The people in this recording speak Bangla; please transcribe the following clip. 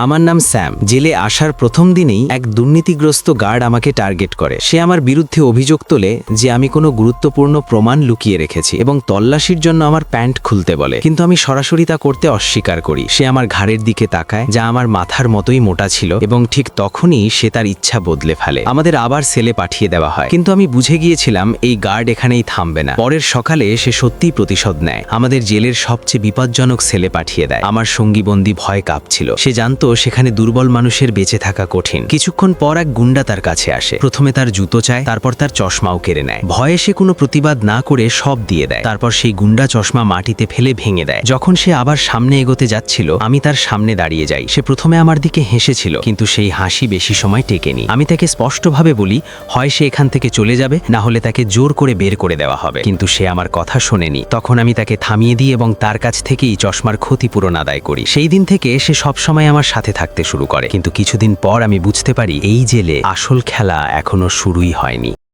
আমার নাম স্যাম। জেলে আসার প্রথম দিনেই এক দুর্নীতিগ্রস্ত গার্ড আমাকে টার্গেট করে। সে আমার বিরুদ্ধে অভিযোগ তোলে যে আমি কোনো গুরুত্বপূর্ণ প্রমাণ লুকিয়ে রেখেছি এবং তল্লাশির জন্য আমার প্যান্ট খুলতে বলে, কিন্তু আমি সরাসরি তা করতে অস্বীকার করি। সে আমার ঘাড়ের দিকে তাকায়, যা আমার মাথার মতোই মোটা ছিল, এবং ঠিক তখনই সে তার ইচ্ছা বদলে ফেলে। আমাদের আবার সেলে পাঠিয়ে দেওয়া হয়, কিন্তু আমি বুঝে গিয়েছিলাম এই গার্ড এখানেই থামবে না। পরের সকালে সে সত্যিই প্রতিশোধ নেয়, আমাদের জেলের সবচেয়ে বিপজ্জনক সেলে পাঠিয়ে দেয়। আমার সঙ্গীবন্দী ভয় কাঁপছিল। সে জানতো সেখানে দুর্বল মানুষের বেঁচে থাকা কঠিন। কিছুক্ষণ পর এক গুন্ডা তার কাছে আসে। প্রথমে তার জুতো চায়, তারপর তার চশমাও কেড়ে নেয়। ভয়ে সে কোনো প্রতিবাদ না করে সব দিয়ে দেয়। তারপর সেই গুন্ডা চশমা মাটিতে ফেলে ভেঙে দেয়। যখন সে আবার সামনে এগোতে যাচ্ছিল, আমি তার সামনে দাঁড়িয়ে যাই। সে প্রথমে আমার দিকে হেসেছিল, কিন্তু সেই হাসি বেশি সময় টেকেনি। আমি তাকে স্পষ্টভাবে বলি, হয় সে এখান থেকে চলে যাবে, না হলে তাকে জোর করে বের করে দেওয়া হবে। কিন্তু সে আমার কথা শোনেনি। তখন আমি তাকে থামিয়ে দিই এবং তার কাছ থেকেই চশমার ক্ষতিপূরণ আদায় করি। সেই দিন থেকে সে সবসময় আমার সাথে থাকতে শুরু করে, কিন্তু কিছুদিন পর আমি বুঝতে পারি এই জেলে আসল খেলা এখনো শুরুই হয়নি।